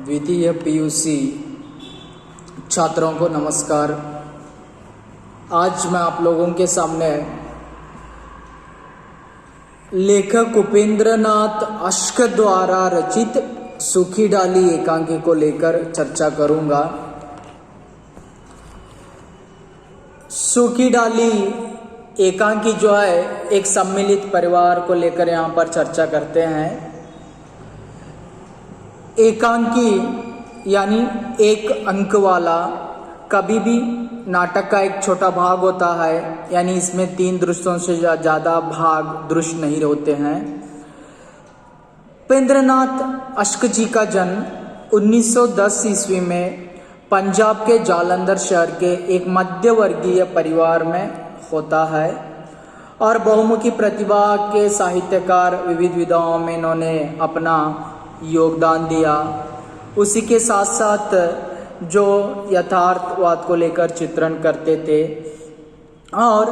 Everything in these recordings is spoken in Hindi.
द्वितीय पीयूसी छात्रों को नमस्कार। आज मैं आप लोगों के सामने लेखक उपेंद्रनाथ अश्क द्वारा रचित सूखी डाली एकांकी को लेकर चर्चा करूंगा। सूखी डाली एकांकी जो है एक सम्मिलित परिवार को लेकर यहाँ पर चर्चा करते हैं। एकांकी यानी एक अंक वाला, कभी भी नाटक का एक छोटा भाग होता है, यानी इसमें 3 दृश्यों से ज़्यादा भाग दृश्य नहीं होते हैं। उपेंद्रनाथ अश्क जी का जन्म 1910 ईस्वी में पंजाब के जालंधर शहर के एक मध्यवर्गीय परिवार में होता है और बहुमुखी प्रतिभा के साहित्यकार विविध विधाओं में इन्होंने अपना योगदान दिया। उसी के साथ साथ जो यथार्थवाद को लेकर चित्रण करते थे और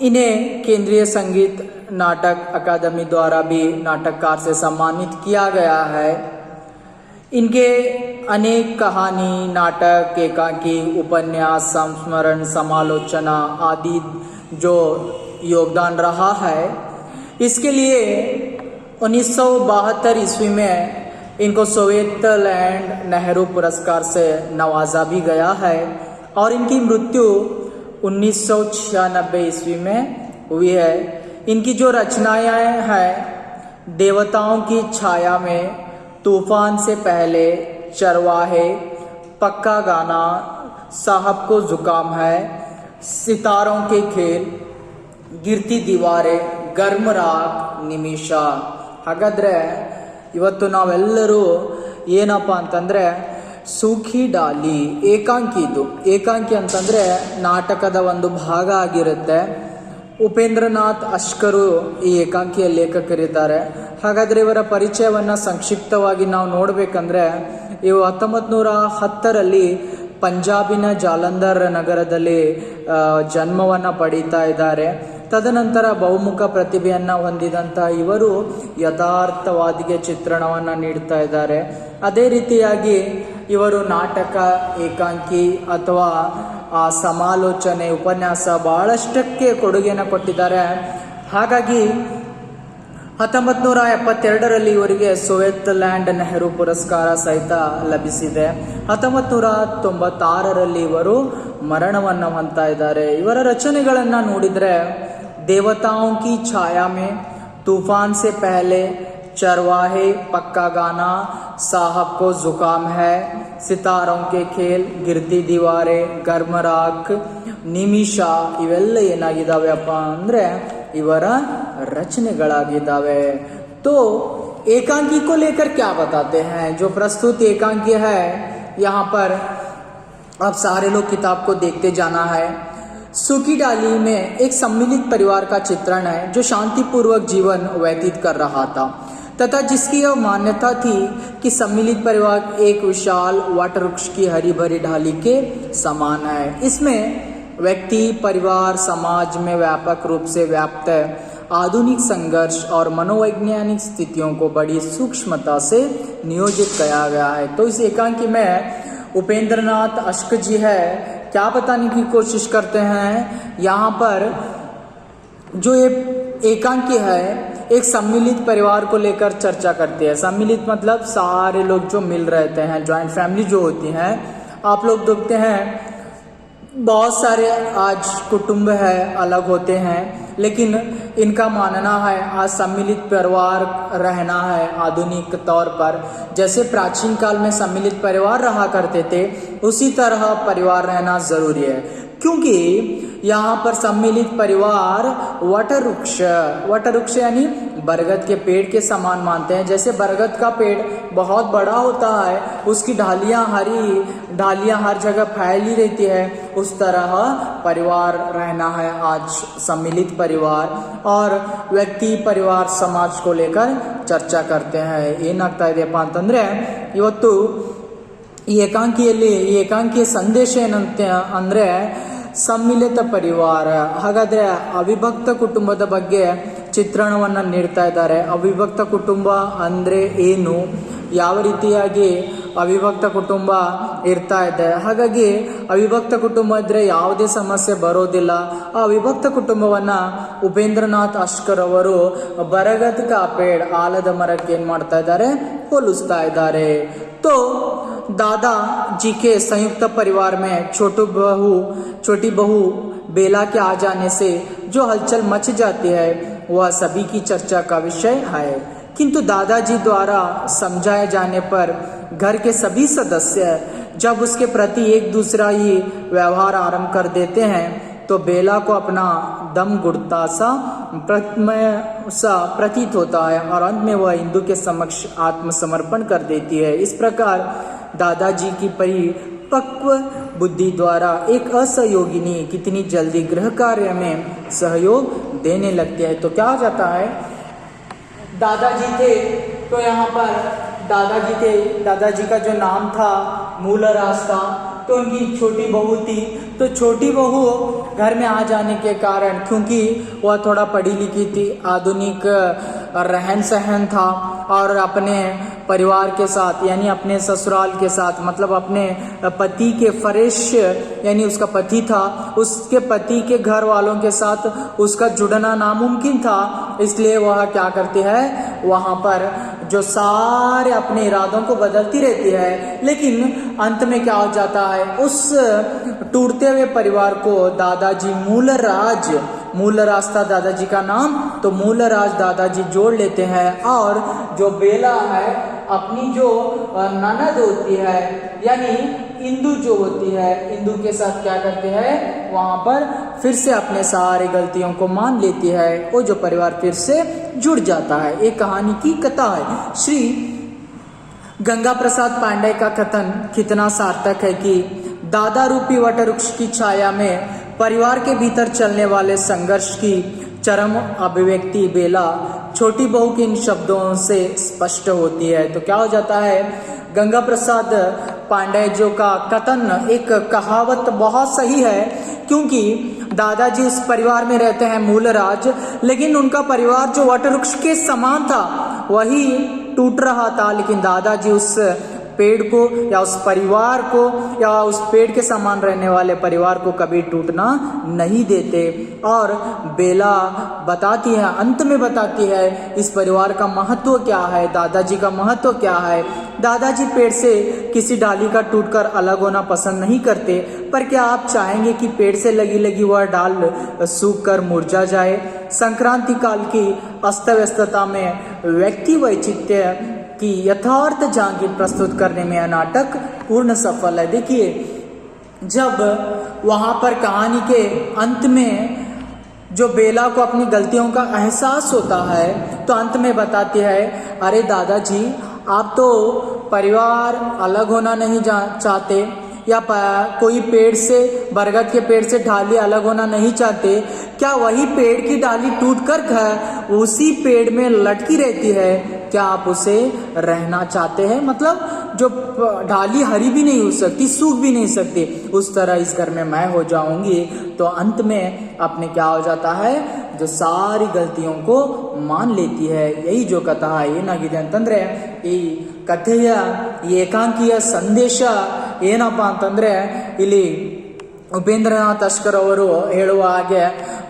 इन्हें केंद्रीय संगीत नाटक अकादमी द्वारा भी नाटककार से सम्मानित किया गया है। इनके अनेक कहानी, नाटक, एकांकी, उपन्यास, संस्मरण, समालोचना आदि जो योगदान रहा है, इसके लिए 1972 ईस्वी में इनको सोवियतलैंड नेहरू पुरस्कार से नवाजा भी गया है और इनकी मृत्यु 1996 ईस्वी में हुई है। इनकी जो रचनाएं हैं, देवताओं की छाया में, तूफान से पहले, चरवाहे, पक्का गाना, साहब को जुकाम है, सितारों के खेल, गिरती दीवारें, गर्म राग, निमिಷ। ಹಾಗಾದರೆ ಇವತ್ತು ನಾವೆಲ್ಲರೂ ಏನಪ್ಪ ಅಂತಂದರೆ ಸೂಖಿ ಡಾಲಿ ಏಕಾಂಕಿ ಅಂತಂದರೆ ನಾಟಕದ ಒಂದು ಭಾಗ ಆಗಿರುತ್ತೆ। ಉಪೇಂದ್ರನಾಥ್ ಅಶ್ಕರು ಈ ಏಕಾಂಕಿಯ ಲೇಖಕರಿದ್ದಾರೆ। ಹಾಗಾದರೆ ಇವರ ಪರಿಚಯವನ್ನು ಸಂಕ್ಷಿಪ್ತವಾಗಿ ನಾವು ನೋಡಬೇಕಂದ್ರೆ, ಇವು 1910ರಲ್ಲಿ ಪಂಜಾಬಿನ ಜಾಲಂಧರ್ ನಗರದಲ್ಲಿ ಜನ್ಮವನ್ನು ಪಡೀತಾ ಇದ್ದಾರೆ। ತದನಂತರ ಬಹುಮುಖ ಪ್ರತಿಭೆಯನ್ನು ಹೊಂದಿದಂಥ ಇವರು ಯಥಾರ್ಥವಾದಿಗೆ ಚಿತ್ರಣವನ್ನು ನೀಡ್ತಾ ಇದ್ದಾರೆ। ಅದೇ ರೀತಿಯಾಗಿ ಇವರು ನಾಟಕ, ಏಕಾಂಕಿ ಅಥವಾ ಸಮಾಲೋಚನೆ, ಉಪನ್ಯಾಸ ಬಹಳಷ್ಟಕ್ಕೆ ಕೊಡುಗೆಯನ್ನು ಕೊಟ್ಟಿದ್ದಾರೆ। ಹಾಗಾಗಿ 1972ರಲ್ಲಿ ಇವರಿಗೆ ಸೋವಿಯತ್ಲ್ಯಾಂಡ್ ನೆಹರು ಪುರಸ್ಕಾರ ಸಹಿತ ಲಭಿಸಿದೆ। 1996ರಲ್ಲಿ ಇವರು ಮರಣವನ್ನು ಹೊಂದ್ತಾ ಇದ್ದಾರೆ। ಇವರ ರಚನೆಗಳನ್ನು ನೋಡಿದರೆ देवताओं की छाया में, तूफान से पहले, चरवाहे, पक्का गाना, साहब को जुकाम है, सितारों के खेल, गिरती दीवारें, गर्म राख, ನಿಮಿಷ ಇವೆಲ್ಲ ಏನಾಗಿದ್ದಾವೆಪ್ಪ ಅಂದರೆ ಇವರ ರಚನೆಗಳಾಗಿದ್ದಾವೆ। तो एकांकी को लेकर क्या बताते हैं? जो प्रस्तुत एकांकी है, यहाँ पर अब सारे लोग किताब को देखते जाना है। सूखी डाली में एक सम्मिलित परिवार का चित्रण है जो शांतिपूर्वक जीवन व्यतीत कर रहा था तथा जिसकी यह मान्यता थी कि सम्मिलित परिवार एक विशाल वटवृक्ष की हरी भरी ढाली के समान है। इसमें व्यक्ति, परिवार, समाज में व्यापक रूप से व्याप्त आधुनिक संघर्ष और मनोवैज्ञानिक स्थितियों को बड़ी सूक्ष्मता से नियोजित किया गया है। तो इस एकांकी में उपेंद्रनाथ अश्क जी है क्या बताने की कोशिश करते हैं। यहाँ पर जो ये एकांकी है एक सम्मिलित परिवार को लेकर चर्चा करती है। सम्मिलित मतलब सारे लोग जो मिल रहते हैं, जॉइंट फैमिली जो होती हैं। आप लोग देखते हैं बहुत सारे आज कुटुंब है अलग होते हैं, लेकिन इनका मानना है आज सम्मिलित परिवार रहना है आधुनिक तौर पर। जैसे प्राचीन काल में सम्मिलित परिवार रहा करते थे, उसी तरह परिवार रहना ज़रूरी है, क्योंकि यहाँ पर सम्मिलित परिवार वटवृक्ष यानी बरगद के पेड़ के समान मानते हैं। जैसे बरगद का पेड़ बहुत बड़ा होता है, उसकी ढालियाँ हर जगह फैली रहती है, उस तरह परिवार रहना है आज सम्मिलित परिवार। और व्यक्ति, परिवार, समाज को लेकर चर्चा करते हैं। ಏನಾಗ್ತಾ ಇದೆಯಪ್ಪ ಅಂತಂದರೆ ಇವತ್ತು ಈ ಏಕಾಂಕಿಯ ಸಂದೇಶ ಏನಂತ ಅಂದರೆ ಸಮ್ಮಿಲಿತ ಪರಿವಾರ। ಹಾಗಾದರೆ ಅವಿಭಕ್ತ ಕುಟುಂಬದ ಬಗ್ಗೆ ಚಿತ್ರಣವನ್ನು ನೀಡ್ತಾ ಇದ್ದಾರೆ। ಅವಿಭಕ್ತ ಕುಟುಂಬ ಅಂದರೆ ಏನು, ಯಾವ ರೀತಿಯಾಗಿ ಅವಿಭಕ್ತ ಕುಟುಂಬ ಇರ್ತಾ ಇದೆ. ಹಾಗಾಗಿ ಅವಿಭಕ್ತ ಕುಟುಂಬ ಇದ್ರೆ ಯಾವುದೇ ಸಮಸ್ಯೆ ಬರೋದಿಲ್ಲ. ಆ ಅವಿಭಕ್ತ ಕುಟುಂಬವನ್ನ ಉಪೇಂದ್ರನಾಥ್ ಅಶ್ಕರ್ ಅವರು ಬರಗದ್ ಕಾ ಪೇಡ್ ಆಲದ ಮರಕ್ಕೆ ಏನ್ ಮಾಡ್ತಾ ಇದ್ದಾರೆ, ಹೋಲಿಸ್ತಾ ಇದ್ದಾರೆ. तो दादाजी के संयुक्त परिवार में छोटी बहू बेला के आ जाने से जो हलचल मच जाती है वह सभी की चर्चा का विषय है. किंतु दादाजी द्वारा समझाए जाने पर घर के सभी सदस्य जब उसके प्रति एक दूसरा ही व्यवहार आरंभ कर देते हैं तो बेला को अपना दम घुटता सा प्रतीत होता है और अंत में वह इंदु के समक्ष आत्मसमर्पण कर देती है. इस प्रकार दादाजी की परिपक्व बुद्धि द्वारा एक असहयोगिनी कितनी जल्दी गृह कार्य में सहयोग देने लगती है. तो क्या हो जाता है, दादाजी थे तो यहाँ पर दादाजी का जो नाम था मूलराज था, तो उनकी छोटी बहू थी. तो छोटी बहू घर में आ जाने के कारण, क्योंकि वह थोड़ा पढ़ी लिखी थी, आधुनिक रहन सहन था और अपने परिवार के साथ यानी अपने ससुराल के साथ, मतलब अपने पति के फरेश यानी उसका पति था, उसके पति के घर वालों के साथ उसका जुड़ना नामुमकिन था. इसलिए वह क्या करती है, वहां पर जो सारे अपने इरादों को बदलती रहती है. लेकिन अंत में क्या हो जाता है, उस टूटते हुए परिवार को दादाजी मूलराज था दादाजी का नाम, तो मूलराज दादाजी जोड़ लेते हैं. और जो बेला है अपनी जो ननद होती है यानी इंदु जो होती है, इंदु के साथ क्या करते हैं, वहां पर फिर से अपने सारी गलतियों को मान लेती है. वो जो परिवार फिर से जुड़ जाता है. एक कहानी की कथा है. श्री गंगा प्रसाद पांडे का कथन कितना सार्थक है कि दादा रूपी वटवृक्ष की छाया में परिवार के भीतर चलने वाले संघर्ष की चरम अभिव्यक्ति बेला छोटी बहू के इन शब्दों से स्पष्ट होती है. तो क्या हो जाता है, गंगा प्रसाद पांडे जो का कथन एक कहावत बहुत सही है, क्योंकि दादाजी उस परिवार में रहते हैं मूलराज, लेकिन उनका परिवार जो वटवृक्ष के समान था वही टूट रहा था. लेकिन दादाजी उस पेड़ को या उस परिवार को या उस पेड़ के समान रहने वाले परिवार को कभी टूटना नहीं देते. और बेला बताती है, अंत में बताती है इस परिवार का महत्व क्या है, दादाजी का महत्व क्या है. दादाजी पेड़ से किसी डाली का टूटकर अलग होना पसंद नहीं करते, पर क्या आप चाहेंगे कि पेड़ से लगी वह डाल सूख कर मुरझा जाए. संक्रांति काल की अस्त व्यस्तता में व्यक्ति वैचित्र्य की यथार्थ झांकी प्रस्तुत करने में यह नाटक पूर्ण सफल है. देखिए, जब वहां पर कहानी के अंत में जो बेला को अपनी गलतियों का एहसास होता है तो अंत में बताती है, अरे दादाजी आप तो परिवार अलग होना नहीं चाहते या कोई पेड़ से, बरगद के पेड़ से डाली अलग होना नहीं चाहते, क्या वही पेड़ की डाली टूटकर उसी पेड़ में लटकी रहती है, क्या आप उसे रहना चाहते हैं? मतलब जो डाली हरी भी नहीं हो सकती, सूख भी नहीं सकती, उस तरह इस घर में मैं हो जाऊंगी. तो अंत में अपने क्या हो जाता है, जो सारी गलतियों को मान लेती है. यही जो कथा ಏನಾಗಿದೆ ಅಂತಂದ್ರೆ, ಈ ಕಥೆಯ ಏಕಾಂಕಿಯ ಸಂದೇಶ ಏನಪ್ಪ ಅಂತಂದ್ರೆ, ಇಲ್ಲಿ ಉಪೇಂದ್ರನಾಥ್ ಅಶ್ಕರ್ ಅವರು ಹೇಳುವ ಹಾಗೆ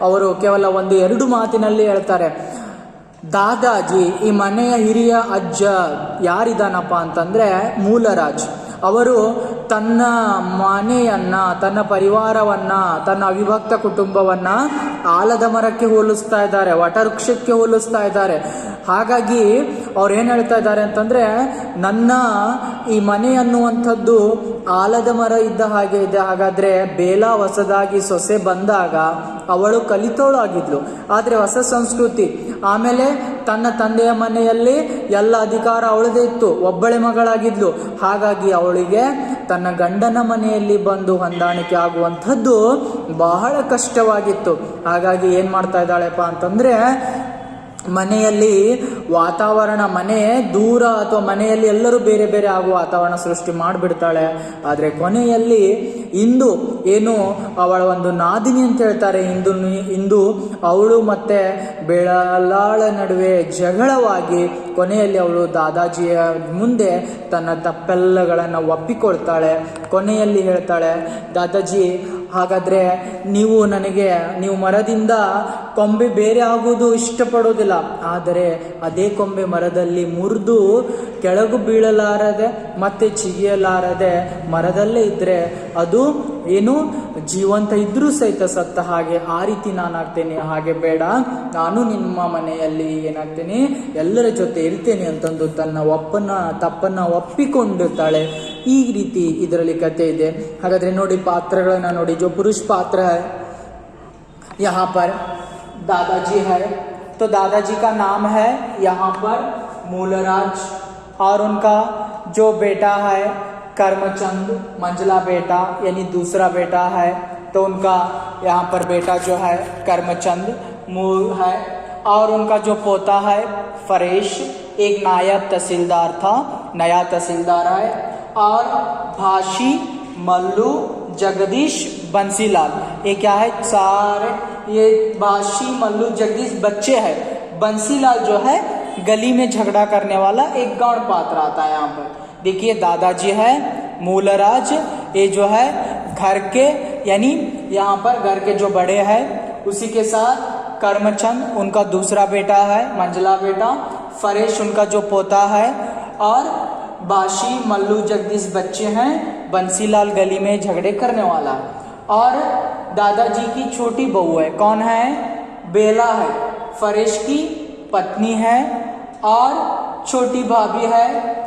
ಅವರು ಕೇವಲ 1-2 ಮಾತಿನಲ್ಲಿ ಹೇಳ್ತಾರೆ, ದಾದಾಜಿ ಈ ಮನೆಯ ಹಿರಿಯ ಅಜ್ಜ ಯಾರಿದಾನಪ್ಪ ಅಂತಂದ್ರೆ ಮೂಲರಾಜ್. ಅವರು ತನ್ನ ಮನೆಯನ್ನ, ತನ್ನ ಪರಿವಾರವನ್ನ, ತನ್ನ ಅವಿಭಕ್ತ ಕುಟುಂಬವನ್ನ ಆಲದ ಮರಕ್ಕೆ ಹೋಲಿಸ್ತಾ ಇದ್ದಾರೆ, ವಟವೃಕ್ಷಕ್ಕೆ ಹೋಲಿಸ್ತಾ ಇದ್ದಾರೆ. ಹಾಗಾಗಿ ಅವ್ರು ಏನ್ ಹೇಳ್ತಾ ಇದ್ದಾರೆ ಅಂತಂದ್ರೆ, ನನ್ನ ಈ ಮನೆ ಅನ್ನುವಂಥದ್ದು ಆಲದ ಮರ ಇದ್ದ ಹಾಗೆ ಇದೆ. ಹಾಗಾದ್ರೆ ಬೇಲಾ ಹೊಸದಾಗಿ ಸೊಸೆ ಬಂದಾಗ ಅವಳು ಕಲಿತೋಳು ಆಗಿದ್ಲು, ಆದ್ರೆ ಹೊಸ ಸಂಸ್ಕೃತಿ. ಆಮೇಲೆ ತನ್ನ ತಂದೆಯ ಮನೆಯಲ್ಲಿ ಎಲ್ಲ ಅಧಿಕಾರ ಅವಳದೇ ಇತ್ತು, ಒಬ್ಬಳೆ ಮಗಳಾಗಿದ್ಲು. ಹಾಗಾಗಿ ಅವಳಿಗೆ ತನ್ನ ಗಂಡನ ಮನೆಯಲ್ಲಿ ಬಂದು ಹೊಂದಾಣಿಕೆ ಆಗುವಂಥದ್ದು ಬಹಳ ಕಷ್ಟವಾಗಿತ್ತು. ಹಾಗಾಗಿ ಏನ್ ಮಾಡ್ತಾ ಇದ್ದಾಳೆಪ್ಪ ಅಂತಂದ್ರೆ, ಮನೆಯಲ್ಲಿ ವಾತಾವರಣ, ಮನೆ ದೂರ ಅಥವಾ ಮನೆಯಲ್ಲಿ ಎಲ್ಲರೂ ಬೇರೆ ಬೇರೆ ಆಗುವ ವಾತಾವರಣ ಸೃಷ್ಟಿ ಮಾಡಿಬಿಡ್ತಾಳೆ. ಆದರೆ ಕೊನೆಯಲ್ಲಿ ಇಂದು ಏನು ಅವಳ ಒಂದು ನಾದಿನಿ ಅಂತ ಹೇಳ್ತಾರೆ, ಇಂದು ಅವಳು ಮತ್ತೆ ಬೆಳಲಾಳ ನಡುವೆ ಜಗಳವಾಗಿ ಕೊನೆಯಲ್ಲಿ ಅವಳು ದಾದಾಜಿಯ ಮುಂದೆ ತನ್ನ ತಪ್ಪೆಲ್ಲಗಳನ್ನು ಒಪ್ಪಿಕೊಳ್ತಾಳೆ. ಕೊನೆಯಲ್ಲಿ ಹೇಳ್ತಾಳೆ, ದಾದಾಜಿ ಹಾಗಾದರೆ ನೀವು ಮರದಿಂದ ಕೊಂಬೆ ಬೇರೆ ಆಗುವುದು ಇಷ್ಟಪಡೋದಿಲ್ಲ, ಆದರೆ ಅದೇ ಕೊಂಬೆ ಮರದಲ್ಲಿ ಮುರಿದು ಕೆಳಗೂ ಬೀಳಲಾರದೆ ಮತ್ತೆ ಚಿಗಿಯಲಾರದೆ ಮರದಲ್ಲೇ ಇದ್ದರೆ ಅದು ಏನು ಜೀವಂತ ಇದ್ರೂ ಸಹಿತ ಸತ್ತ ಹಾಗೆ, ಆ ರೀತಿ ನಾನಾಗ್ತೇನೆ. ಹಾಗೆ ಬೇಡ, ನಾನು ನಿಮ್ಮ ಮನೆಯಲ್ಲಿ ಏನಾಗ್ತೇನೆ, ಎಲ್ಲರ ಜೊತೆ ಇರ್ತೇನೆ ಅಂತಂದು ತನ್ನ ತಪ್ಪನ್ನ ಒಪ್ಪಿಕೊಂಡಿರ್ತಾಳೆ. ಈ ರೀತಿ ಇದರಲ್ಲಿ ಕಥೆ ಇದೆ. ಹಾಗಾದ್ರೆ ನೋಡಿ, ಪಾತ್ರಗಳನ್ನ ನೋಡಿ. जो पुरुष पात्र है यहाँ पर दादाजी है, तो दादाजी का नाम है यहाँ पर मूलराज, और उनका जो बेटा है कर्मचंद, मंझला बेटा यानी दूसरा बेटा है, तो उनका यहाँ पर बेटा जो है कर्मचंद मूल है, और उनका जो पोता है फरेश, एक नायब तहसीलदार था, नया तहसीलदार है, और भाशी, मल्लू, जगदीश, बंसीलाल, ये क्या है, सारे ये भाशी, मल्लू, जगदीश बच्चे हैं. बंसीलाल जो है गली में झगड़ा करने वाला एक गौड़ पात्र आता है यहाँ पर. देखिए, दादाजी है मूलराज, ये जो है घर के यानी यहाँ पर घर के जो बड़े हैं, उसी के साथ कर्मचंद उनका दूसरा बेटा है, मंझला बेटा, फरेश उनका जो पोता है, और बाशी, मल्लू, जगदीश बच्चे हैं, बंसीलाल गली में झगड़े करने वाला. और दादाजी की छोटी बहू है, कौन है, बेला है, फरेश की पत्नी है, और छोटी भाभी है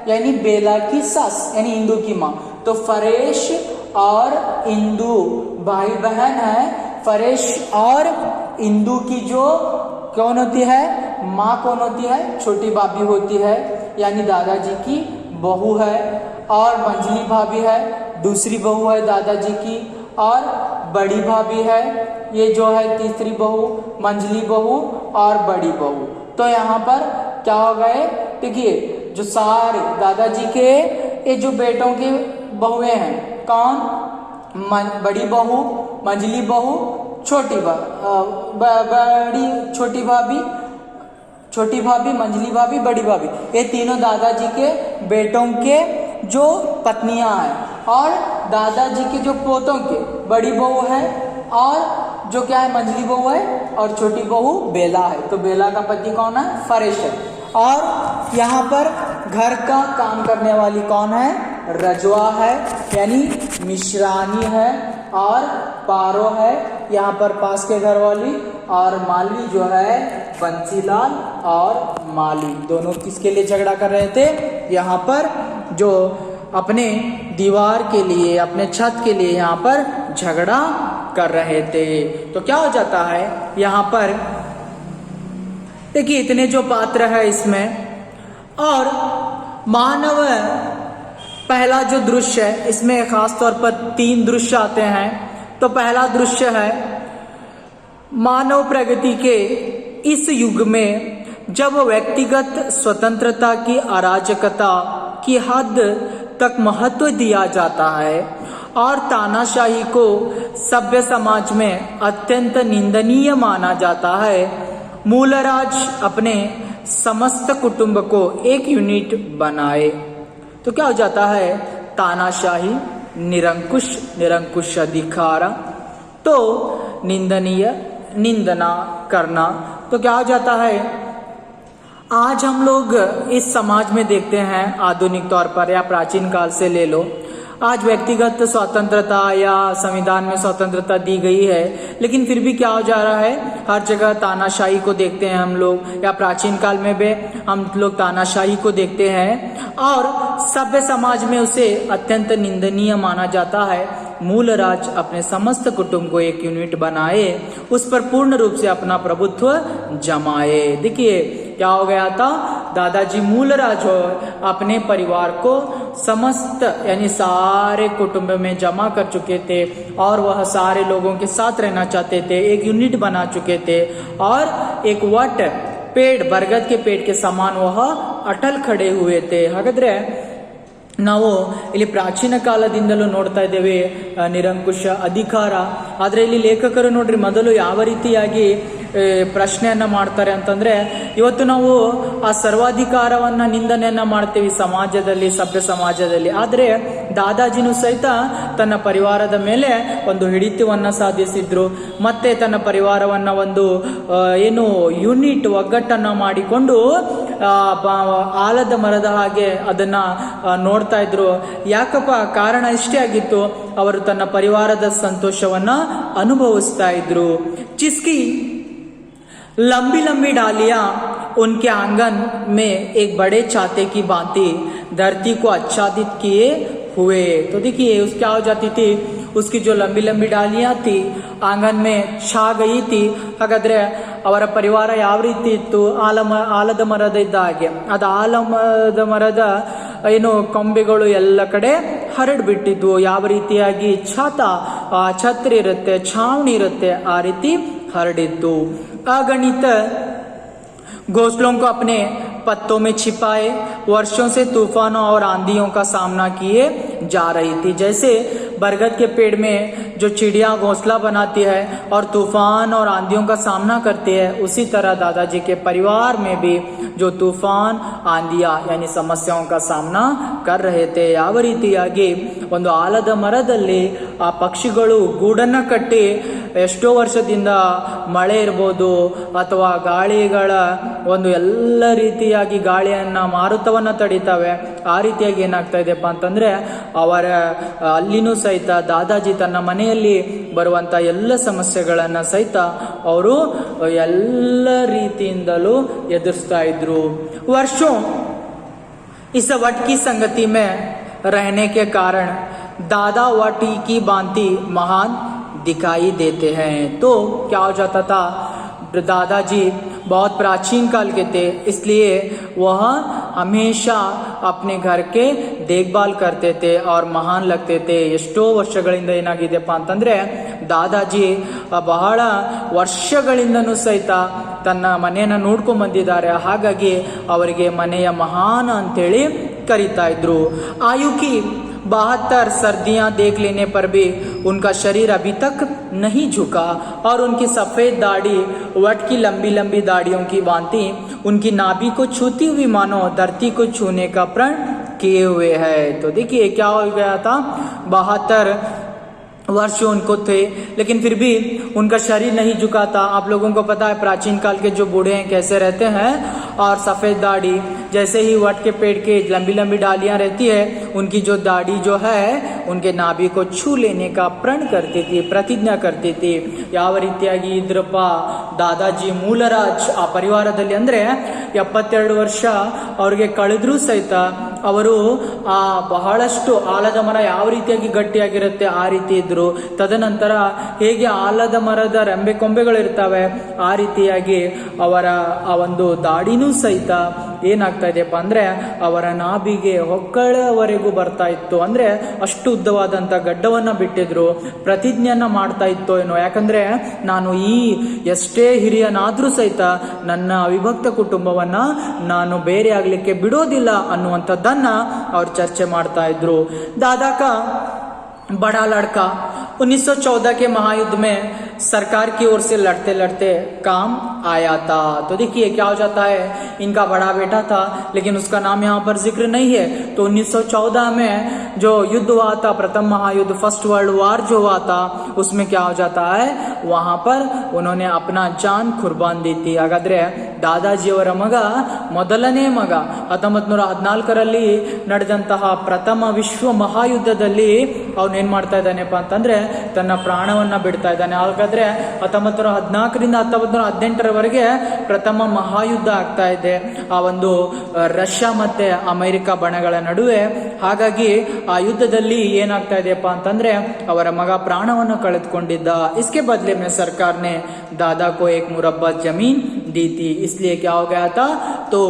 यानी बेला की सास यानी इंदू की माँ. तो फरेश और इंदू भाई बहन है. फरेश और इंदू की जो कौन होती है, माँ कौन होती है, छोटी भाभी होती है, यानी दादाजी की बहू है. और मंझली भाभी है, दूसरी बहू है दादाजी की, और बड़ी भाभी है, ये जो है तीसरी बहू, मंझली बहू और बड़ी बहू. तो यहाँ पर क्या हो गए, देखिए जो सारे दादाजी के ये जो बेटों की बहुएं हैं, कौन, बड़ी बहू, मंझली बहू, छोटी भाभी, मंझली भाभी, बड़ी भाभी, ये तीनों दादाजी के बेटों के जो पत्नियां हैं. और दादाजी के जो पोतों के बड़ी बहू है, और जो क्या है, मंझली बहू है, और छोटी बहू बेला है. तो बेला का पति कौन है, फरेश है. और यहाँ पर घर का काम करने वाली कौन है, रजवा है यानी मिश्रानी है, और पारो है यहाँ पर पास के घर वाली, और माली जो है बंसीलाल और माली, दोनों किसके लिए झगड़ा कर रहे थे, यहाँ पर जो अपने दीवार के लिए, अपने छत के लिए यहाँ पर झगड़ा कर रहे थे. तो क्या हो जाता है यहाँ पर, देखिए इतने जो पात्र है इसमें, और मानव पहला जो दृश्य है इसमें खास तौर पर 3 दृश्य आते हैं. तो पहला दृश्य है मानव प्रगति के इस युग में जब व्यक्तिगत स्वतंत्रता की अराजकता की हद तक महत्व दिया जाता है और तानाशाही को सभ्य समाज में अत्यंत निंदनीय माना जाता है. मूलराज अपने समस्त कुटुंब को एक यूनिट बनाए. तो क्या हो जाता है, तानाशाही, निरंकुश अधिकार, तो निंदना करना. तो क्या हो जाता है, आज हम लोग इस समाज में देखते हैं, आधुनिक तौर पर या प्राचीन काल से ले लो, आज व्यक्तिगत स्वतंत्रता या संविधान में स्वतंत्रता दी गई है, लेकिन फिर भी क्या हो जा रहा है, हर जगह तानाशाही को देखते हैं हम लोग, या प्राचीन काल में भी हम लोग तानाशाही को देखते हैं, और सभ्य समाज में उसे अत्यंत निंदनीय माना जाता है. मूलराज अपने समस्त कुटुंब को एक यूनिट बनाए, उस पर पूर्ण रूप से अपना प्रभुत्व जमाए. देखिए क्या हो गया था, दादाजी मूलराज हो अपने परिवार को समस्त यानी सारे कुटुंब में जमा कर चुके थे, और वह सारे लोगों के साथ रहना चाहते थे, एक यूनिट बना चुके थे, और एक वट पेड़ बरगद के पेड़ के समान वह अटल खड़े हुए थे. ಹಾಗಾದ್ರೆ ನಾವು ಇಲ್ಲಿ ಪ್ರಾಚೀನ ಕಾಲದಿಂದಲೂ ನೋಡ್ತಾ ಇದ್ದೇವೆ ನಿರಂಕುಶ ಅಧಿಕಾರ. ಆದ್ರೆ ಇಲ್ಲಿ ಲೇಖಕರು ನೋಡ್ರಿ ಮೊದಲು ಯಾವ ರೀತಿಯಾಗಿ ಪ್ರಶ್ನೆಯನ್ನ ಮಾಡ್ತಾರೆ ಅಂತಂದ್ರೆ, ಇವತ್ತು ನಾವು ಆ ಸರ್ವಾಧಿಕಾರವನ್ನ ನಿಂದನೆಯನ್ನ ಮಾಡ್ತೀವಿ ಸಮಾಜದಲ್ಲಿ, ಸಭ್ಯ ಸಮಾಜದಲ್ಲಿ. ಆದ್ರೆ ದಾದಾಜಿನೂ ಸಹಿತ ತನ್ನ ಪರಿವಾರದ ಮೇಲೆ ಒಂದು ಹಿಡಿತವನ್ನ ಸಾಧಿಸಿದ್ರು. ಮತ್ತೆ ತನ್ನ ಪರಿವಾರವನ್ನ ಒಂದು ಯೂನಿಟ್ ಒಗ್ಗಟ್ಟನ್ನ ಮಾಡಿಕೊಂಡು ಆಲದ ಮರದ ಹಾಗೆ ಅದನ್ನ ನೋಡ್ತಾ ಇದ್ರು. ಯಾಕಪ್ಪ? ಕಾರಣ ಇಷ್ಟೇ ಆಗಿತ್ತು, ಅವರು ತನ್ನ ಪರಿವಾರದ ಸಂತೋಷವನ್ನ ಅನುಭವಿಸ್ತಾ ಇದ್ರು. ಚಿಸ್ಕಿ लंबी लंबी डालियां उनके आंगन में एक बड़े छाते की भांति धरती को आच्छादित किए हुए. तो देखिए उस क्या हो जाती थी, उसकी जो लंबी लंबी डालियां थी आंगन में छा गई थी. ಹಾಗಾದ್ರೆ ಅವರ ಪರಿವಾರ ಯಾವ ರೀತಿ ಇತ್ತು? ಆಲದ ಮರದ ಇದ್ದ ಹಾಗೆ. ಅದು ಆಲದ ಮರದ ಕೊಂಬೆಗಳು ಎಲ್ಲ ಕಡೆ ಹರಡ್ಬಿಟ್ಟಿದ್ವು. ಯಾವ ರೀತಿಯಾಗಿ ಛತ್ರಿ ಇರುತ್ತೆ, ಛಾವಣಿ ಇರುತ್ತೆ, ಆ ರೀತಿ ಹರಡಿದ್ದು. अगणित घोंसलों को अपने पत्तों में छिपाए वर्षों से तूफानों और आंधियों का सामना किए जा रही थी. जैसे बरगद के पेड़ में जो चिड़िया घोंसला बनाती है और तूफान और आंधियों का सामना करती है, उसी तरह दादाजी के परिवार में भी जो तूफान आंधिया यानी समस्याओं का सामना कर रहे थे. ಯಾವ ರೀತಿಯಾಗಿ ಒಂದು ಆಲದ ಮರದಲ್ಲಿ ಆ ಪಕ್ಷಿಗಳು ಗೂಡನ್ನ ಕಟ್ಟಿ ಎಷ್ಟೋ ವರ್ಷದಿಂದ ಮಳೆ ಇರ್ಬೋದು ಅಥವಾ ಗಾಳಿಗಳ ಒಂದು ಎಲ್ಲ ರೀತಿಯಾಗಿ ಗಾಳಿಯನ್ನ ಮಾರುತವನ್ನ ತಡಿತಾವೆ. ಆ ರೀತಿಯಾಗಿ ಏನಾಗ್ತಾ ಇದೆಪ್ಪ ಅಂತಂದ್ರೆ, ಅವರ ಅಲ್ಲಿನೂ ಸಹಿತ ದಾದಾಜಿ ತನ್ನ ಮನೆಯಲ್ಲಿ ಬರುವಂತ ಎಲ್ಲ ಸಮಸ್ಯೆಗಳನ್ನ ಸಹಿತ ಅವರು ಎಲ್ಲ ರೀತಿಯಿಂದಲೂ ಎದುರಿಸ್ತಾ ಇದ್ರು. ವರ್ಷೋं इस वट की संगति में रहने के कारण दादा वटी की भांति महान दिखाई देते हैं. तो क्या हो जाता था, दादाजी बहुत प्राचीन काल के थे, इसलिए वह हमेशा अपने घर के देखभाल करते थे और महान लगते थे. ಎಷ್ಟೋ ವರ್ಷಗಳಿಂದ ಏನಾಗಿದೆಪ್ಪ ಅಂತಂದ್ರೆ, ದಾದಾಜಿ ಬಹಳ ವರ್ಷಗಳಿಂದನೂ ಸಹಿತ ತನ್ನ ಮನೆಯನ್ನ ನೋಡ್ಕೊಂಡ್ ಬಂದಿದ್ದಾರೆ. ಹಾಗಾಗಿ ಅವರಿಗೆ ಮನೆಯ ಮಹಾನ್ ಅಂತೇಳಿ ಕರೀತಾ ಇದ್ರು. ಆಯುಕಿ 72 सर्दियां देख लेने पर भी उनका शरीर अभी तक नहीं झुका और उनकी सफेद दाढ़ी वट की लंबी लंबी दाढ़ियों की भांति उनकी नाभि को छूती हुई मानो धरती को छूने का प्रण किए हुए है. तो देखिए क्या हो गया था, 72 वर्ष उनको थे, लेकिन फिर भी उनका शरीर नहीं झुका था. आप लोगों को पता है प्राचीन काल के जो बूढ़े हैं कैसे रहते हैं, और सफेद दाढ़ी, जैसे ही वट के पेड़ के लंबी लंबी डालियां रहती है, उनकी जो दाढ़ी जो है उनके नाभि को छू लेने का प्रण करती थी, प्रतिज्ञा करती थी. ಯಾವ ರೀತಿಯಾಗಿ ಇದ್ರಪ್ಪ ದಾದಾಜಿ ಮೂಲರಾಜ್ ಆ ಪರಿವಾರದಲ್ಲಿ ಅಂದ್ರೆ 72 ವರ್ಷ ಅವ್ರಿಗೆ ಕಳೆದ್ರೂ ಸಹಿತ ಅವರು ಆ ಬಹಳಷ್ಟು ಆಲದ ಮರ ಯಾವ ರೀತಿಯಾಗಿ ಗಟ್ಟಿಯಾಗಿರುತ್ತೆ ಆ ರೀತಿ ಇದ್ರು. ತದನಂತರ ಹೇಗೆ ಆಲದ ಮರದ ರೆಂಬೆ ಕೊಂಬೆಗಳಿರ್ತವೆ ಆ ರೀತಿಯಾಗಿ ಅವರ ಆ ಒಂದು ದಾಡಿನೂ ಸಹಿತ ಏನಾಗ್ತಾ ಇದೆಯಪ್ಪ ಅಂದ್ರೆ ಅವರ ನಾಭಿಗೆ ಹೊಕ್ಕಳವರೆಗೂ ಬರ್ತಾ ಇತ್ತು. ಅಂದ್ರೆ ಅಷ್ಟು ಉದ್ದವಾದಂತ ಗಡ್ಡವನ್ನ ಬಿಟ್ಟಿದ್ರು. ಪ್ರತಿಜ್ಞೆಯನ್ನ ಮಾಡ್ತಾ ಇತ್ತು ಏನೋ, ಯಾಕಂದ್ರೆ ನಾನು ಎಷ್ಟೇ ಹಿರಿಯನಾದ್ರೂ ಸಹಿತ ನನ್ನ ಅವಿಭಕ್ತ ಕುಟುಂಬವನ್ನ ನಾನು ಬೇರೆ ಆಗ್ಲಿಕ್ಕೆ ಬಿಡೋದಿಲ್ಲ ಅನ್ನುವಂಥದ್ದನ್ನ ಅವ್ರು ಚರ್ಚೆ ಮಾಡ್ತಾ ಇದ್ರು. ದಾದಾಕ बड़ा लड़का 1914 के महायुद्ध में सरकार की ओर से लड़ते लड़ते काम आया था. तो देखिए क्या हो जाता है, इनका बड़ा बेटा था लेकिन उसका नाम यहाँ पर जिक्र नहीं है. तो 1914 में जो युद्ध हुआ था, प्रथम महायुद्ध, फर्स्ट वर्ल्ड वार जो हुआ था, उसमें क्या हो जाता है, वहां पर उन्होंने अपना जान कुर्बान दी थी. ಹಾಗಾದ್ರೆ ದಾದಾಜಿಯವರ ಮಗ, ಮೊದಲನೇ ಮಗ 1914ರಲ್ಲಿ ನಡೆದಂತಹ ಪ್ರಥಮ ವಿಶ್ವ ಮಹಾಯುದ್ಧದಲ್ಲಿ ಅವನು ಏನ್ ಮಾಡ್ತಾ ಇದ್ದಾನೆಪ್ಪ ಅಂತಂದ್ರೆ ತನ್ನ ಪ್ರಾಣವನ್ನ ಬಿಡ್ತಾ ಇದ್ದಾನೆ. ಹಾಗಾದ್ರೆ 1914ರಿಂದ 1918ರವರೆಗೆ ಪ್ರಥಮ ಮಹಾಯುದ್ಧ ಆಗ್ತಾ ಇದೆ ಆ ಒಂದು ರಷ್ಯಾ ಮತ್ತೆ ಅಮೆರಿಕ ಬಣಗಳ ನಡುವೆ. ಹಾಗಾಗಿ ಆ ಯುದ್ಧದಲ್ಲಿ ಏನಾಗ್ತಾ ಇದೆಯಪ್ಪ ಅಂತಂದ್ರೆ ಅವರ ಮಗ ಪ್ರಾಣವನ್ನು ಕಳೆದುಕೊಂಡಿದ್ದ. इसके बदले में सरकार ने दादा को एक मुरब्बा जमीन दी थी. इसलिए क्या हो गया था, तो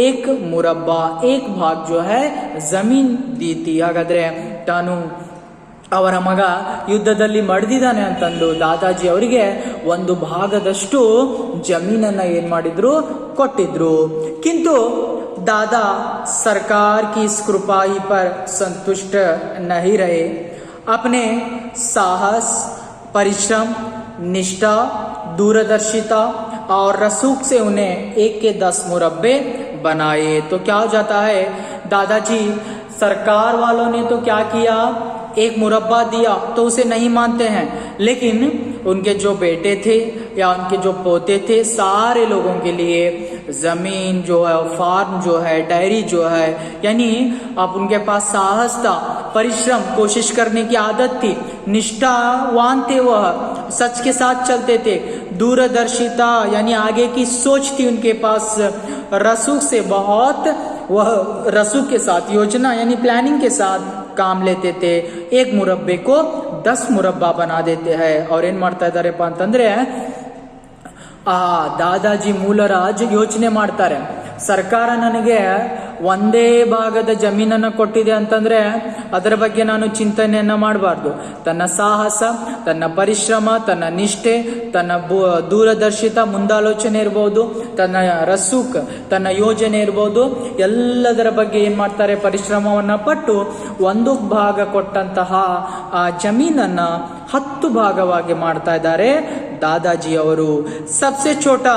एक मुरब्बा, एक भाग जो है जमीन दी थी. ಹಾಗಾದ್ರೆ ತಾನು ಅವರ ಮಗ ಯುದ್ಧದಲ್ಲಿ ಮಡಿದಿದ್ದಾನೆ ಅಂತಂದು ದಾದಾಜಿ ಅವರಿಗೆ ಒಂದು ಭಾಗದಷ್ಟು ಜಮೀನನ್ನ ಏನ್ ಮಾಡಿದ್ರು, ಕೊಟ್ಟಿದ್ರು. किंतु दादा सरकार की इस कृपाई पर संतुष्ट नहीं रहे. अपने साहस, परिश्रम, निष्ठा, दूरदर्शिता और रसूख से उन्हें 1 के 10 मुरब्बे बनाए. तो क्या हो जाता है, दादाजी सरकार वालों ने तो क्या किया, 1 मुरब्बा दिया तो उसे नहीं मानते हैं, लेकिन उनके जो बेटे थे या उनके जो पोते थे, सारे लोगों के लिए जमीन जो है, फार्म जो है, डायरी जो है, यानी अब उनके पास साहस था, परिश्रम, कोशिश करने की आदत थी, निष्ठावान थे, वह सच के साथ चलते थे, दूरदर्शिता यानी आगे की सोच थी उनके पास, रसूख से बहुत, वह रसूख के साथ, योजना यानी प्लानिंग के साथ काम लेते थे. 1 मुरब्बे को 10 मुरब्बा बना देते हैं. और ಏನ್ ಮಾಡ್ತಾ ಇದ್ದಾರೆಪ್ಪ ಅಂತಂದ್ರೆ, ದಾದಾಜಿ ಮೂಲರಾಜ್ ಯೋಚನೆ ಮಾಡ್ತಾರೆ, ಸರ್ಕಾರ ನನಗೆ ಒಂದೇ ಭಾಗದ ಜಮೀನನ್ನ ಕೊಟ್ಟಿದೆ ಅಂತಂದ್ರೆ ಅದರ ಬಗ್ಗೆ ನಾನು ಚಿಂತನೆಯನ್ನ ಮಾಡಬಾರ್ದು. ತನ್ನ ಸಾಹಸ, ತನ್ನ ಪರಿಶ್ರಮ, ತನ್ನ ನಿಷ್ಠೆ, ತನ್ನ ದೂರದರ್ಶಿತ ಮುಂದಾಲೋಚನೆ ಇರ್ಬೋದು, ತನ್ನ ರಸೂಕ್, ತನ್ನ ಯೋಜನೆ ಇರ್ಬೋದು, ಎಲ್ಲದರ ಬಗ್ಗೆ ಏನ್ ಮಾಡ್ತಾರೆ, ಪರಿಶ್ರಮವನ್ನ ಪಟ್ಟು 1 ಭಾಗ ಕೊಟ್ಟಂತಹ ಆ ಜಮೀನನ್ನ 10 ಭಾಗವಾಗಿ ಮಾಡ್ತಾ ಇದ್ದಾರೆ दादाजी ಅವರು. सबसे छोटा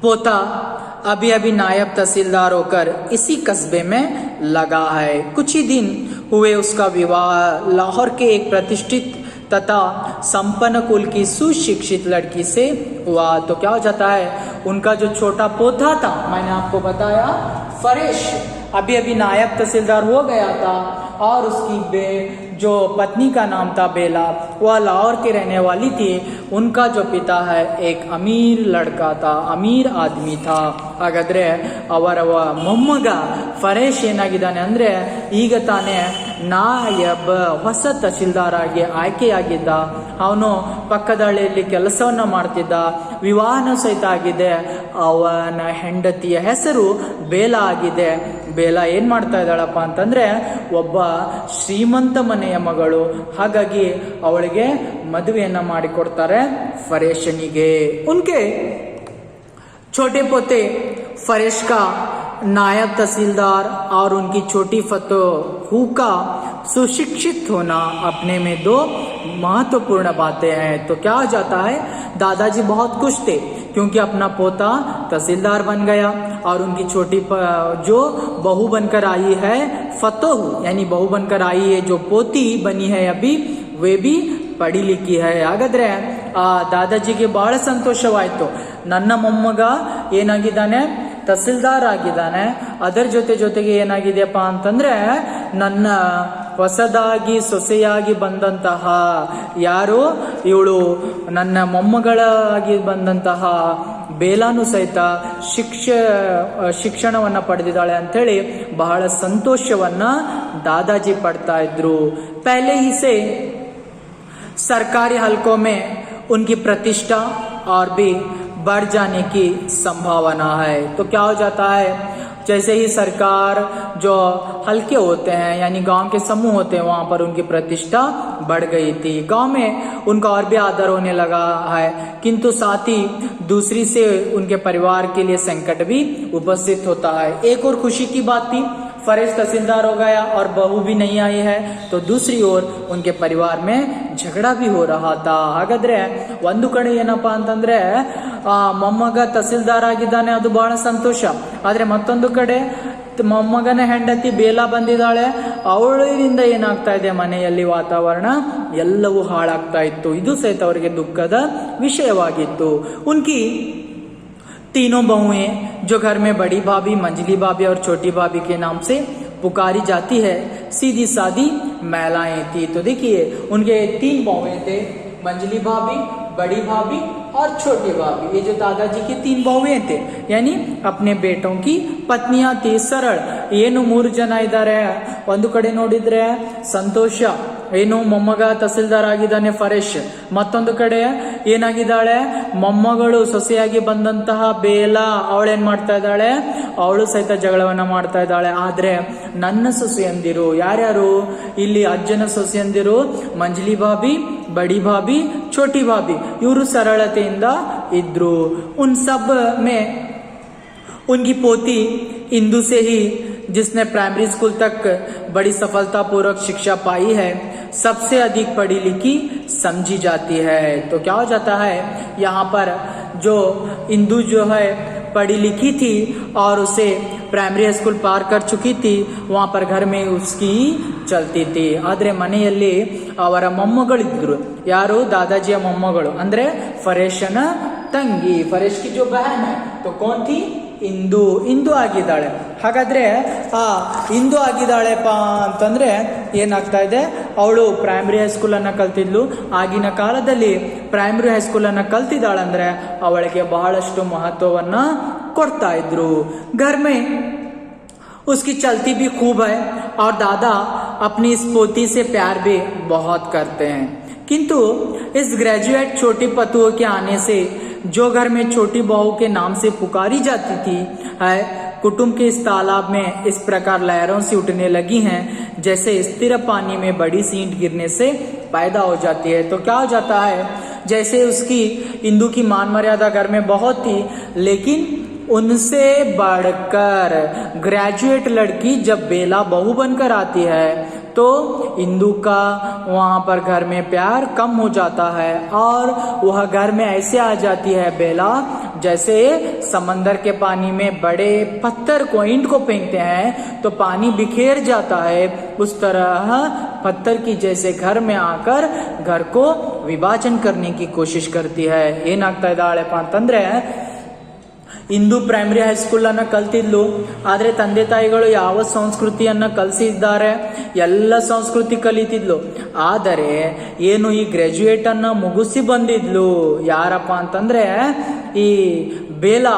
पोता अभी अभी नायब तहसीलदार होकर इसी कस्बे में लगा है. कुछ ही दिन हुए उसका विवाह लाहौर के एक प्रतिष्ठित तथा संपन्न कुल की सुशिक्षित लड़की से हुआ. तो क्या हो जाता है, उनका जो छोटा पोता था, मैंने आपको बताया फरेश, अभी अभी नायब तहसीलदार हो गया था और उसकी जो पत्नी का नाम था बेला, वह लाहौर के रहने वाली थी. उनका जो पिता है एक अमीर लड़का था, अमीर आदमी था. ಹಾಗಾದ್ರೆ ಅವರ ಮೊಮ್ಮಗ ಫರೇಶ್ ಏನಾಗಿದ್ದಾನೆ ಅಂದ್ರೆ, ಈಗ ತಾನೇ ನಾಯಬ್ ಹೊಸ ತಹಸೀಲ್ದಾರ್ ಆಗಿ ಆಯ್ಕೆಯಾಗಿದ್ದ. ಅವನು ಪಕ್ಕದ ಹಳ್ಳಿಯಲ್ಲಿ ಕೆಲಸವನ್ನ ಮಾಡ್ತಿದ್ದ, ವಿವಾಹನ ಸಹಿತ ಆಗಿದೆ. ಅವನ ಹೆಂಡತಿಯ ಹೆಸರು ಬೇಲಾ ಆಗಿದೆ. ಬೇಲಾ ಏನ್ ಮಾಡ್ತಾ ಇದ್ದಾಳಪ್ಪ ಅಂತಂದ್ರೆ, ಒಬ್ಬ ಶ್ರೀಮಂತ ಮನೆಯ ಮಗಳು. ಹಾಗಾಗಿ ಅವಳಿಗೆ ಮದುವೆಯನ್ನ ಮಾಡಿಕೊಡ್ತಾರೆ ಫರೇಶನಿಗೆ. ಉನ್ಕೆ छोटे पोते फरेश का नायब तहसीलदार और उनकी छोटी फतोहू का सुशिक्षित होना अपने में 2 महत्वपूर्ण बातें हैं. तो क्या हो जाता है, दादाजी बहुत खुश थे क्योंकि अपना पोता तहसीलदार बन गया और उनकी छोटी जो बहू बनकर आई है फतोहू, यानी बहू बनकर आई है जो पोती बनी है अभी, वे भी ಪಡಿ ಲಿಕ್ಕಿ ಹೈ. ಹಾಗಾದ್ರೆ ಆ ದಾದಾಜಿಗೆ ಬಹಳ ಸಂತೋಷವಾಯ್ತು. ನನ್ನ ಮೊಮ್ಮಗ ಏನಾಗಿದ್ದಾನೆ, ತಹಸೀಲ್ದಾರ್ ಆಗಿದ್ದಾನೆ. ಅದರ ಜೊತೆಗೆ ಏನಾಗಿದೆಯಪ್ಪ ಅಂತಂದ್ರೆ, ನನ್ನ ಹೊಸದಾಗಿ ಸೊಸೆಯಾಗಿ ಬಂದಂತಹ ಯಾರು ಇವಳು, ನನ್ನ ಮೊಮ್ಮಗಳಾಗಿ ಬಂದಂತಹ ಬೇಲಾನು ಸಹಿತ ಶಿಕ್ಷಣವನ್ನ ಪಡೆದಿದ್ದಾಳೆ ಅಂತೇಳಿ ಬಹಳ ಸಂತೋಷವನ್ನ ದಾದಾಜಿ ಪಡ್ತಾ ಇದ್ರು. ಪಹಲೆ ही से सरकारी हलकों में उनकी प्रतिष्ठा और भी बढ़ जाने की संभावना है. तो क्या हो जाता है, जैसे ही सरकार जो हल्के होते हैं यानी गांव के समूह होते हैं, वहां पर उनकी प्रतिष्ठा बढ़ गई थी. गांव में उनका और भी आदर होने लगा है, किंतु साथ ही दूसरी से उनके परिवार के लिए संकट भी उपस्थित होता है. एक और खुशी की बात थी, फरेश तहसीलदार हो गया और बहू भी नहीं आई है, तो दूसरी ओर उनके परिवार में झगड़ा भी हो रहा था. ಹಾಗಾದ್ರೆ ಒಂದು ಕಡೆ ಏನಪ್ಪಾ ಅಂತಂದ್ರೆ, ಮೊಮ್ಮಗ ತಹಸೀಲ್ದಾರ್ ಆಗಿದ್ದಾನೆ, ಅದು ಬಹಳ ಸಂತೋಷ. ಆದ್ರೆ ಮತ್ತೊಂದು ಕಡೆ ಮೊಮ್ಮಗನ ಹೆಂಡತಿ ಬೇಲಾ ಬಂದಿದ್ದಾಳೆ, ಅವಳಿಂದ ಏನಾಗ್ತಾ ಇದೆ, ಮನೆಯಲ್ಲಿ ವಾತಾವರಣ ಎಲ್ಲವೂ ಹಾಳಾಗ್ತಾ ಇತ್ತು. ಇದು ಸಹಿತ ಅವರಿಗೆ ದುಃಖದ ವಿಷಯವಾಗಿತ್ತು. उनकी तीनों बहुएं जो घर में बड़ी भाभी, मंझली भाभी और छोटी भाभी के नाम से पुकारी जाती है, सीधी सादी महिलाएं थी. तो देखिए उनके 3 बहुएं थे, मंझली भाभी, बड़ी भाभी और छोटी भाभी. ये जो दादाजी की 3 बहुएं थे, यानी अपने बेटों की पत्नियां थी. सरल ಏನು 3 ಜನ ಇದ್ದಾರೆ. ಒಂದು ಕಡೆ ನೋಡಿದ್ರೆ ಸಂತೋಷ, ಏನು ಮೊಮ್ಮಗ ತಹಸೀಲ್ದಾರ್ ಆಗಿದ್ದಾನೆ ಫರೇಶ್. ಮತ್ತೊಂದು ಕಡೆ ಏನಾಗಿದ್ದಾಳೆ, ಮೊಮ್ಮಗಳು ಸೊಸೆಯಾಗಿ ಬಂದಂತಹ ಬೇಲಾ, ಅವಳೇನ್ ಮಾಡ್ತಾ ಇದ್ದಾಳೆ, ಅವಳು ಸಹಿತ ಜಗಳವನ್ನ ಮಾಡ್ತಾ ಇದ್ದಾಳೆ. ಆದ್ರೆ ನನ್ನ ಸೊಸೆಯಂದಿರು ಯಾರ್ಯಾರು, ಇಲ್ಲಿ ಅಜ್ಜನ ಸೊಸೆಯಂದಿರು ಮಂಜಲಿ ಭಾಬಿ, ಬಡಿ ಭಾಬಿ, ಚೋಟಿ ಭಾಬಿ, ಇವರು ಸರಳತೆಯಿಂದ इद्रू। उन सब में उनकी पोती इंदु से ही, जिसने प्राइमरी स्कूल तक बड़ी सफलतापूर्वक शिक्षा पाई है, सबसे अधिक पढ़ी लिखी समझी जाती है। तो क्या हो जाता है, यहाँ पर जो इंदु जो है पढ़ी लिखी थी और उसे प्राइमरी स्कूल पार कर चुकी थी, वहाँ पर घर में उसकी चलती थी। आದ್ರೆ ಮನೆಯಲ್ಲಿ ಅವರ ಮೊಮ್ಮಗಳಿದ್ರು, ಯಾರು, ದಾದಾಜಿಯ ಮೊಮ್ಮಗಳು ಅಂದ್ರೆ ಫರೇಶನ ತಂಗಿ, ಫರೇಶ್ की जो बहन है तो कौन थी, ಇಂದು, ಇಂದು ಆಗಿದ್ದಾಳೆ। ಹಾಗಾದ್ರೆ ಆ ಇಂದು ಆಗಿದ್ದಾಳೆಪ್ಪ ಅಂತಂದ್ರೆ ಏನಾಗ್ತಾ ಇದೆ, ಅವಳು ಪ್ರೈಮರಿ ಹೈಸ್ಕೂಲ್ ಅನ್ನ ಕಲ್ತಿದ್ಲು। ಆಗಿನ ಕಾಲದಲ್ಲಿ ಪ್ರೈಮರಿ ಹೈಸ್ಕೂಲ್ ಅನ್ನ ಕಲ್ತಿದ್ದಾಳಂದ್ರೆ ಅವಳಿಗೆ ಬಹಳಷ್ಟು ಮಹತ್ವವನ್ನ ಕೊಡ್ತಾ ಇದ್ರು। घर में उसकी चलती भी खूब है और दादा अपनी इस पोती से प्यार भी बहुत करते हैं। किंतु इस ग्रेजुएट छोटी पतुओं के आने से जो घर में छोटी बहू के नाम से पुकारी जाती थी है, कुटुंब के इस तालाब में इस प्रकार लहरों से उठने लगी हैं जैसे स्थिर पानी में बड़ी सींट गिरने से पैदा हो जाती है। तो क्या हो जाता है, जैसे उसकी इंदु की मान मर्यादा घर में बहुत थी, लेकिन उनसे बढ़कर ग्रेजुएट लड़की जब बेला बहू बनकर आती है तो इंदु का वहां पर घर में प्यार कम हो जाता है और वह घर में ऐसे आ जाती है बेला जैसे समंदर के पानी में बड़े पत्थर को, ईंट को फेंकते हैं तो पानी बिखेर जाता है, उस तरह पत्थर की जैसे घर में आकर घर को विभाजन करने की कोशिश करती है। ಏನಾಗ್ತಾ ಇದ್ದಾಳೆಪ್ಪ ಅಂತಂದ್ರೆ, ಇಂದು ಪ್ರೈಮರಿ ಹೈಸ್ಕೂಲ್ ಅನ್ನ ಕಲ್ತಿದ್ಲು, ಆದ್ರೆ ತಂದೆ ತಾಯಿಗಳು ಯಾವ ಸಂಸ್ಕೃತಿಯನ್ನ ಕಲಿಸಿದ್ದಾರೆ, ಎಲ್ಲ ಸಂಸ್ಕೃತಿ ಕಲಿತಿದ್ಲು। ಆದರೆ ಏನು ಈ ಗ್ರಾಜುಯೇಟ್ ಅನ್ನ ಮುಗಿಸಿ ಬಂದಿದ್ಲು ಯಾರಪ್ಪ ಅಂತಂದ್ರೆ ಈ ಬೇಲಾ,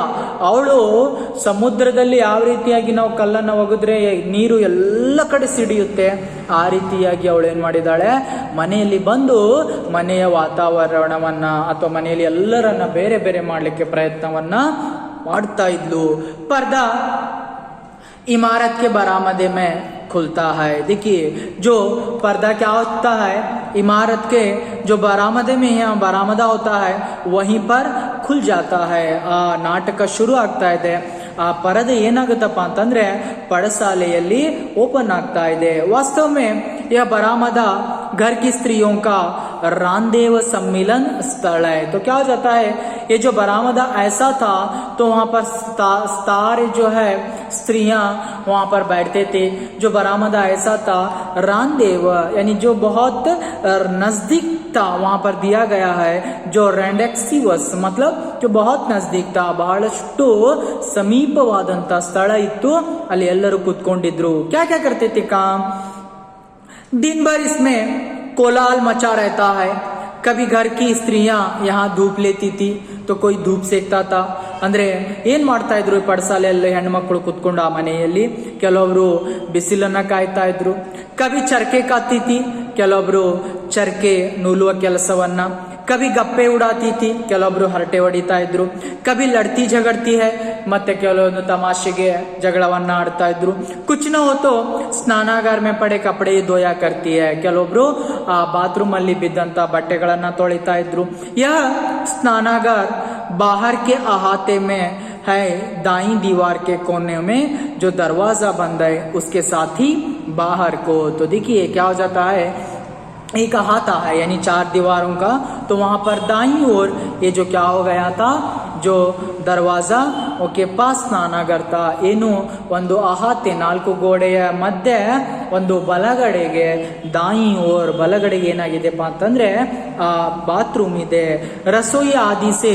ಅವಳು ಸಮುದ್ರದಲ್ಲಿ ಯಾವ ರೀತಿಯಾಗಿ ನಾವು ಕಲ್ಲನ್ನ ಒಗೆದ್ರೆ ನೀರು ಎಲ್ಲ ಕಡೆ ಸಿಡಿಯುತ್ತೆ, ಆ ರೀತಿಯಾಗಿ ಅವಳು ಏನ್ ಮಾಡಿದಾಳೆ, ಮನೆಯಲ್ಲಿ ಬಂದು ಮನೆಯ ವಾತಾವರಣವನ್ನ ಅಥವಾ ಮನೆಯಲ್ಲಿ ಎಲ್ಲರನ್ನ ಬೇರೆ ಬೇರೆ ಮಾಡ್ಲಿಕ್ಕೆ ಪ್ರಯತ್ನವನ್ನ ಮಾಡ್ತಾ ಇದ್ಲು। पर्दा इमारत के बरामदे में खुलता है। देखिए जो पर्दा क्या होता है, इमारत के जो बरामदे में यहाँ बरामदा होता है वहीं पर खुल जाता है। ನಾಟಕ ಶುರು ಆಗ್ತಾ ಇದೆ। ಆ ಪರದೆ ಏನಾಗುತ್ತಪ್ಪ ಅಂತಂದ್ರೆ ಪಡಸಾಲೆಯಲ್ಲಿ ಓಪನ್ ಆಗ್ತಾ ಇದೆ। वास्तव में यह बरामदा घर की स्त्रियों का रानदेव सम्मिलन स्थल है। तो क्या हो जाता है, ये जो बरामदा ऐसा था तो वहां पर सारे जो है स्त्रियां वहां पर बैठते थे। जो बरामदा ऐसा था, रानदेव यानी जो बहुत नजदीक था वहां पर दिया गया है, जो रेंडेक्सिवस मतलब जो बहुत नजदीक था, ಬಹಳಷ್ಟು ಸಮೀಪವಾದಂತ ಸ್ಥಳ ಇತ್ತು, ಅಲ್ಲಿ ಎಲ್ಲರೂ ಕೂತ್ಕೊಂಡಿದ್ರು। क्या क्या करते थे काम, दिन भर इसमें कोलाहल मचा रहता है। कभी घर की स्त्रियां यहाँ धूप लेती थी तो कोई धूप सेकता था। ಅಂದ್ರೆ ಏನ್ ಮಾಡ್ತಾ ಇದ್ರು, ಪಡಸಾಲೆಯಲ್ಲಿ ಹೆಣ್ಮಕ್ಳು ಕುತ್ಕೊಂಡು ಆ ಮನೆಯಲ್ಲಿ ಕೆಲವೊಬ್ರು ಬಿಸಿಲನ್ನ ಕಾಯ್ತಾ ಇದ್ರು। ಕವಿ ಚರ್ಕೆ ಕಾತೀತಿ, ಕೆಲವೊಬ್ರು ಚರ್ಕೆ ನೂಲುವ ಕೆಲಸವನ್ನ, ಕವಿ ಗಪ್ಪೆ ಉಡಾತಿ ಥಿ, ಕೆಲವೊಬ್ರು ಹರಟೆ ಹೊಡಿತಾ ಇದ್ರು, ಕವಿ ಲಡ್ತಿ झगड़ती है ಮತ್ತೆ ಕೆಲವೊಂದು ತಮಾಷೆಗೆ ಜಗಳವನ್ನ ಆಡ್ತಾ ಇದ್ರು। कुछ न हो तो ಸ್ನಾನಾಗಾರ में पड़े कपड़े धोया करती है, ಕೆಲವೊಬ್ರು ಆ ಬಾತ್ರೂಮ್ ಅಲ್ಲಿ ಬಿದ್ದಂತ ಬಟ್ಟೆಗಳನ್ನ ತೊಳಿತಾ ಇದ್ರು। यह स्नानागार बाहर के अहाते में है, दाई दीवार के कोने में जो दरवाजा बंद है उसके साथ ही बाहर को। तो देखिए क्या हो जाता है, एक अहाता है यानी 4 दीवारों का, तो वहां पर दाईं ओर ये जो क्या हो गया था, जो दरवाजा ओके पास ಸ್ನಾನಾಗಾರ था, ಏನು ಒಂದು ಅಹಾತೆ 4 ಗೋಡೆಯ ಮಧ್ಯೆ ಒಂದು ಬಲಗಡೆಗೆ दाईं ओर ಬಲಗಡೆಗೆ ಏನಾಗಿದೆಪ್ಪ ಅಂತಂದ್ರೆ बाथरूम ಇದೆ। रसोई आदि से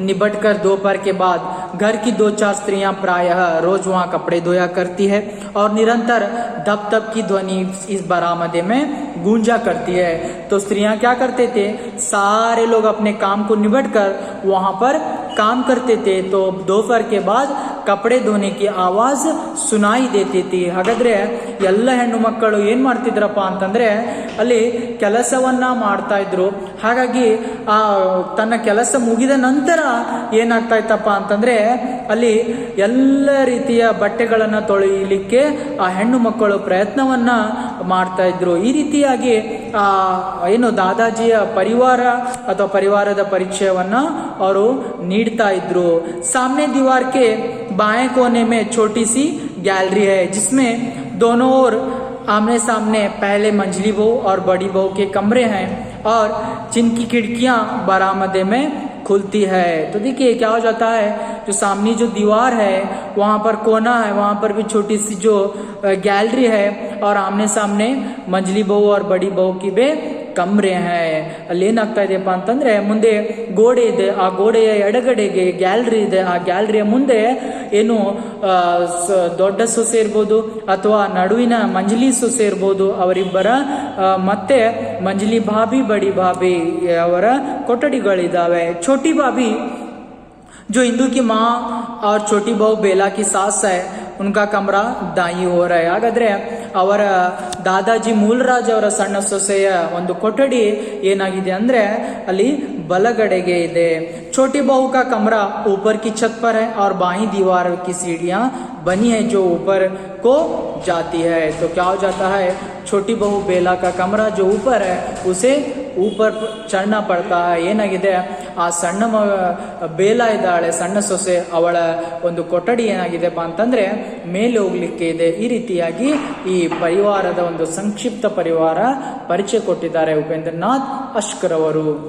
निबटकर दोपहर के बाद घर की 2-4 स्त्रियां प्रायः रोज वहां कपड़े धोया करती है और निरंतर धप धप की ध्वनि इस बरामदे में गूंजा करती है। तो स्त्रियां क्या करते थे, सारे लोग अपने काम को निबट कर वहां पर काम करते थे। तो दोपहर के बाद ಕಪಡೆ ಧೋನೆ ಕಿ ಆವಾಜ್ ಸುನಾಯಿ ದೇತಿ ತಿ. ಹಾಗಾದ್ರೆ ಎಲ್ಲ ಹೆಣ್ಣು ಮಕ್ಕಳು ಏನ್ ಮಾಡ್ತಿದ್ರಪ್ಪ ಅಂತಂದ್ರೆ ಅಲ್ಲಿ ಕೆಲಸವನ್ನ ಮಾಡ್ತಾ ಇದ್ರು. ಹಾಗಾಗಿ ಆ ತನ್ನ ಕೆಲಸ ಮುಗಿದ ನಂತರ ಏನಾಗ್ತಾ ಇತ್ತಪ್ಪ ಅಂತಂದ್ರೆ ಅಲ್ಲಿ ಎಲ್ಲ ರೀತಿಯ ಬಟ್ಟೆಗಳನ್ನ ತೊಳೆಯಲಿಕ್ಕೆ ಆ ಹೆಣ್ಣು ಮಕ್ಕಳು ಪ್ರಯತ್ನವನ್ನ ಮಾಡ್ತಾ ಇದ್ರು. ಈ ರೀತಿಯಾಗಿ ಆ ಏನು ದಾದಾಜಿಯ ಪರಿವಾರ ಅಥವಾ ಪರಿವಾರದ ಪರಿಚಯವನ್ನ ಅವರು ನೀಡ್ತಾ ಇದ್ರು. सामने दीवार के बाएं कोने में छोटी सी गैलरी है जिसमें दोनों ओर आमने सामने पहले मंझली बहू और बड़ी बहू के कमरे हैं और जिनकी खिड़कियां बरामदे में खुलती है. तो देखिए क्या हो जाता है, जो सामने जो दीवार है वहां पर कोना है, वहां पर भी छोटी सी जो गैलरी है और आमने सामने मंझली बहू और बड़ी बहू की भी ಕಮ್ರೆ ಹೈ. ಅಲ್ಲಿ ಏನಾಗ್ತಾ ಇದೆಯಪ್ಪ ಅಂತಂದ್ರೆ ಮುಂದೆ ಗೋಡೆ ಇದೆ, ಆ ಗೋಡೆಯ ಎಡಗಡೆಗೆ ಗ್ಯಾಲರಿ ಇದೆ, ಆ ಗ್ಯಾಲರಿಯ ಮುಂದೆ ಏನು ದೊಡ್ಡ ಸೊಸೆ ಇರ್ಬೋದು ಅಥವಾ ನಡುವಿನ ಮಂಜಲಿ ಸೊಸೆ ಇರ್ಬೋದು ಅವರಿಬ್ಬರ ಮತ್ತೆ ಮಂಜಲಿ ಭಾಬಿ ಬಡಿ ಭಾಬಿ ಅವರ ಕೊಠಡಿಗಳಿದ್ದಾವೆ. छोटी भाभी जो इंदू की माँ और छोटी बहू बेला की सास है उनका कमरा दाई हो रहा है. ಹಾಗಾದ್ರೆ ಅವರ ದಾದಾಜಿ ಮೂಲರಾಜ್ ಅವರ ಸಣ್ಣ ಸೊಸೆಯ ಒಂದು ಕೊಠಡಿ ಏನಾಗಿದೆ ಅಂದ್ರೆ ಅಲ್ಲಿ ಬಲಗಡೆಗೆ ಇದೆ. छोटी बहू का कमरा ऊपर की छत पर है और बाई दीवार की सीढ़ियां बनी है जो ऊपर को जाती है. तो क्या हो जाता है, छोटी बहू बेला का कमरा जो ऊपर है उसे ऊपर चढ़ना पड़ता है. ಏನಾಗಿದೆ, ಆ ಸಣ್ಣ ಬೇಲ ಇದ್ದಾಳೆ ಸಣ್ಣ ಸೊಸೆ, ಅವಳ ಒಂದು ಕೊಠಡಿ ಏನಾಗಿದೆಪ್ಪ ಅಂತಂದ್ರೆ ಮೇಲೆ ಹೋಗ್ಲಿಕ್ಕೆ ಇದೆ. ಈ ರೀತಿಯಾಗಿ ಈ ಪರಿವಾರದ ಒಂದು ಸಂಕ್ಷಿಪ್ತ ಪರಿವಾರ ಪರಿಚಯ ಕೊಟ್ಟಿದ್ದಾರೆ ಉಪೇಂದ್ರನಾಥ್ ಅಶ್ಕರ್ ಅವರು.